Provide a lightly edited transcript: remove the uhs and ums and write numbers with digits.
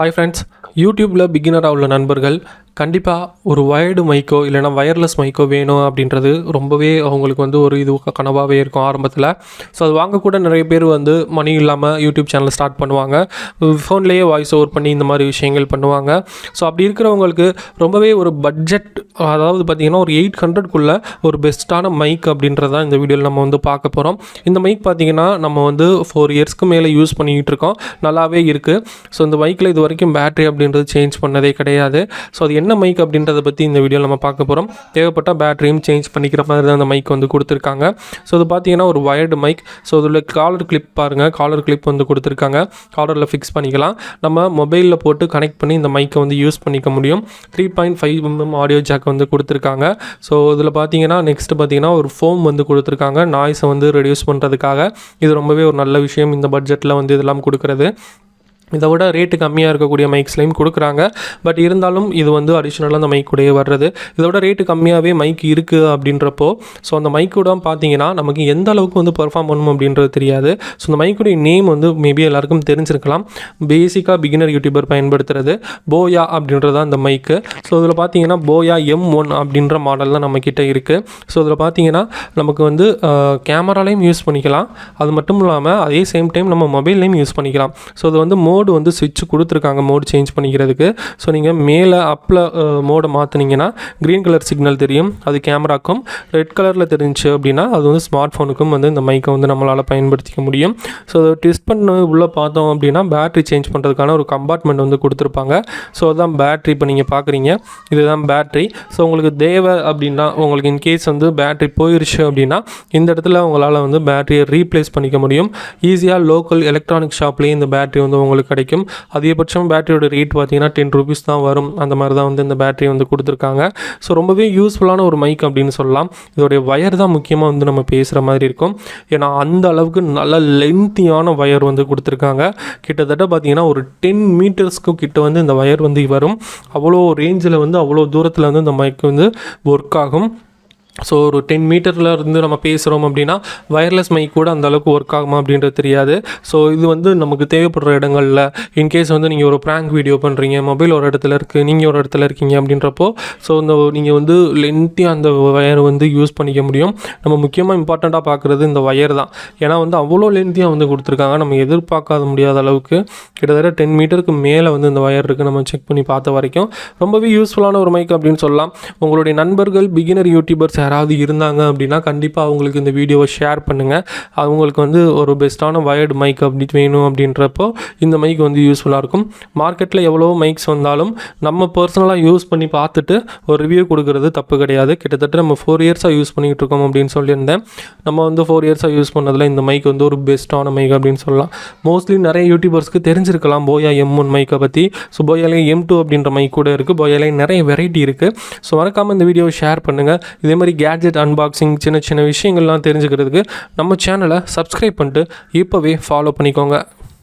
Hi friends, யூடியூப்பில் பிகினராக உள்ள நண்பர்கள் கண்டிப்பாக ஒரு வயர்டு மைக்கோ இல்லைனா வயர்லெஸ் மைக்கோ வேணும் அப்படின்றது ரொம்பவே அவங்களுக்கு ஒரு இது கனவாகவே இருக்கும் ஆரம்பத்தில். ஸோ அது வாங்கக்கூட நிறைய பேர் மணி இல்லாமல் யூடியூப் சேனல் ஸ்டார்ட் பண்ணுவாங்க. ஃபோன்லேயே வாய்ஸ் ஓவர் பண்ணி இந்த மாதிரி விஷயங்கள் பண்ணுவாங்க. ஸோ அப்படி இருக்கிறவங்களுக்கு ரொம்பவே ஒரு பட்ஜெட், அதாவது பார்த்திங்கன்னா ஒரு 800க்குள்ளே ஒரு பெஸ்ட்டான மைக் அப்படின்றது தான் இந்த வீடியோவில் நம்ம பார்க்க போகிறோம். இந்த மைக் பார்த்திங்கன்னா நம்ம 4 இயர்ஸ்க்கு மேலே யூஸ் பண்ணிக்கிட்டு இருக்கோம். நல்லாவே இருக்குது. ஸோ இந்த மைக்கில் இது வரைக்கும் பேட்டரி அப்படின்றது சேஞ்ச் பண்ணதே கிடையாது. ஸோ அது என்ன மைக் அப்படின்றத பற்றி இந்த வீடியோவில் நம்ம பார்க்க போகிறோம். தேவைப்பட்ட பேட்டரியும் சேஞ்ச் பண்ணிக்கிற மாதிரி தான் அந்த மைக் கொடுத்துருக்காங்க. ஸோ இது பார்த்தீங்கன்னா ஒரு வயர்டு மைக். ஸோ இதில் காலர் கிளிப் பாருங்கள், காலர் கிளிப் கொடுத்துருக்காங்க. காலரில் ஃபிக்ஸ் பண்ணிக்கலாம். நம்ம மொபைலில் போட்டு கனெக்ட் பண்ணி இந்த மைக்கை யூஸ் பண்ணிக்க முடியும். 3.5mm ஆடியோ ஜாக் கொடுத்துருக்காங்க. ஸோ இதில் பார்த்தீங்கன்னா நெக்ஸ்ட் பார்த்தீங்கன்னா ஒரு ஃபோம் கொடுத்துருக்காங்க நாய்ஸை ரெடியூஸ் பண்ணுறதுக்காக. இது ரொம்பவே ஒரு நல்ல விஷயம் இந்த பட்ஜெட்டில் இதெல்லாம் கொடுக்குறது. இதை விட ரேட்டு கம்மியாக இருக்கக்கூடிய மைக்ஸ்லையும் கொடுக்குறாங்க. பட் இருந்தாலும் இது அடிஷ்னலாக அந்த மைக் கூடயே வர்றது. இதோட ரேட்டு கம்மியாகவே மைக் இருக்குது அப்படின்றப்போ ஸோ அந்த மைக்கோட பார்த்தீங்கன்னா நமக்கு எந்த அளவுக்கு பெர்ஃபார்ம் பண்ணணும் அப்படின்றது தெரியாது. ஸோ அந்த மைக்குடைய நேம் மேபி எல்லாருக்கும் தெரிஞ்சிருக்கலாம். பேசிக்காக பிகினர் யூடியூபர் பயன்படுத்துகிறது போயா அப்படின்றது தான் அந்த மைக்கு. ஸோ இதில் பார்த்தீங்கன்னா போயா M1 அப்படின்ற மாடல் தான் நம்மக்கிட்ட இருக்குது. ஸோ இதில் பார்த்தீங்கன்னா நமக்கு கேமராலையும் யூஸ் பண்ணிக்கலாம். அது மட்டும் இல்லாமல் அதே சேம் டைம் நம்ம மொபைல்லையும் யூஸ் பண்ணிக்கலாம். ஸோ இது மோடு ஸ்விட்ச் கொடுத்துருக்காங்க மோடு சேஞ்ச் பண்ணிக்கிறதுக்கு. ஸோ நீங்கள் மேலே அப்பில் மோடை மாற்றினீங்கன்னா க்ரீன் கலர் சிக்னல் தெரியும், அது கேமராக்கும். ரெட் கலரில் தெரிஞ்சு அப்படின்னா அது ஸ்மார்ட் ஃபோனுக்கும் இந்த மைக்கை நம்மளால் பயன்படுத்திக்க முடியும். ஸோ அதை டெஸ்ட் பண்ண உள்ளே பார்த்தோம் அப்படின்னா பேட்ரி சேஞ்ச் பண்ணுறதுக்கான ஒரு கம்பார்ட்மெண்ட் கொடுத்துருப்பாங்க. ஸோ அதுதான் பேட்ரி. இப்போ நீங்கள் பார்க்குறீங்க இதுதான் பேட்ரி. ஸோ உங்களுக்கு தேவை அப்படின்னா உங்களுக்கு இன்கேஸ் பேட்ரி போயிடுச்சு அப்படின்னா இந்த இடத்துல உங்களால் பேட்டரியை ரீப்ளேஸ் பண்ணிக்க முடியும். ஈஸியாக லோக்கல் எலக்ட்ரானிக் ஷாப்லேயே இந்த பேட்டரி உங்களுக்கு கிடைக்கும். அதிகபட்சம் பேட்டரியோட ரேட் பார்த்தீங்கன்னா 10 rupees தான் வரும். அந்த மாதிரி தான் இந்த பேட்டரி கொடுத்துருக்காங்க. ஸோ ரொம்பவே யூஸ்ஃபுல்லான ஒரு மைக் அப்படின்னு சொல்லலாம். இதோடைய வயர் தான் முக்கியமாக நம்ம பேசுகிற மாதிரி இருக்கும். ஏன்னா அந்த அளவுக்கு நல்ல லென்த்தியான வயர் கொடுத்துருக்காங்க. கிட்டத்தட்ட பார்த்தீங்கன்னா ஒரு 10 மீட்டர்ஸ்க்கு கிட்ட இந்த வயர் வரும். அவ்வளோ ரேஞ்சில் அவ்வளோ தூரத்தில் இந்த மைக் ஒர்க் ஆகும். ஸோ ஒரு 10 மீட்டரில் இருந்து நம்ம பேசுகிறோம் அப்படின்னா வயர்லெஸ் மைக் கூட அந்த அளவுக்கு ஒர்க் ஆகுமா அப்படின்றது தெரியாது. ஸோ இது நமக்கு தேவைப்படுற இடங்களில் இன்கேஸ் நீங்கள் ஒரு ப்ராங்க் வீடியோ பண்ணுறீங்க, மொபைல் ஒரு இடத்துல இருக்குது, நீங்கள் ஒரு இடத்துல இருக்கீங்க அப்படின்றப்போ ஸோ நீங்கள் லென்த்தியாக அந்த வயர் யூஸ் பண்ணிக்க முடியும். நம்ம முக்கியமாக இம்பார்ட்டண்ட்டாக பார்க்குறது இந்த வயர் தான். ஏன்னா அவ்வளோ லென்த்தியாக கொடுத்துருக்காங்க. நம்ம எதிர்பார்க்காத முடியாத அளவுக்கு கிட்டத்தட்ட 10 மீட்டருக்கு மேலே இந்த வயர் இருக்குது. நம்ம செக் பண்ணி பார்த்த வரைக்கும் ரொம்பவே யூஸ்ஃபுல்லான ஒரு மைக் அப்படின்னு சொல்லலாம். உங்களுடைய நண்பர்கள் பிகினர் யூடியூபர்ஸ் யாராவது இருந்தாங்க அப்படின்னா கண்டிப்பாக அவங்களுக்கு இந்த வீடியோவை ஷேர் பண்ணுங்கள். அவங்களுக்கு ஒரு பெஸ்ட்டான வயர்டு மைக் அப்படி வேணும் அப்படின்றப்போ இந்த மைக் யூஸ்ஃபுல்லாக இருக்கும். மார்க்கெட்டில் எவ்வளோ மைக்ஸ் வந்தாலும் நம்ம பர்சனலாக யூஸ் பண்ணி பார்த்துட்டு ஒரு ரிவ்யூ கொடுக்குறது தப்பு கிடையாது. கிட்டத்தட்ட நம்ம 4 இயர்ஸாக யூஸ் பண்ணிகிட்டு இருக்கோம் அப்படின்னு சொல்லியிருந்தேன். நம்ம 4 இயர்ஸாக யூஸ் பண்ணதில் இந்த மைக் ஒரு பெஸ்ட்டான மைக் அப்படின்னு சொல்லலாம். மோஸ்ட்லி நிறைய யூடியூபர்ஸ்க்கு தெரிஞ்சிருக்கலாம் போயா M1 மைக்கை பற்றி. ஸோ போயாலே M2 அப்படின்ற மைக் கூட இருக்குது. போயாலே நிறைய வெரைட்டி இருக்குது. ஸோ மறக்காமல் இந்த வீடியோவை ஷேர் பண்ணுங்கள். இதே மாதிரி கேட்ஜெட் அன்பாக்சிங் சின்ன சின்ன விஷயங்கள்லாம் தெரிஞ்சுக்கிறதுக்கு நம்ம சேனலை சப்ஸ்கிரைப் பண்ணிட்டு இப்போவே ஃபாலோ பண்ணிக்கோங்க.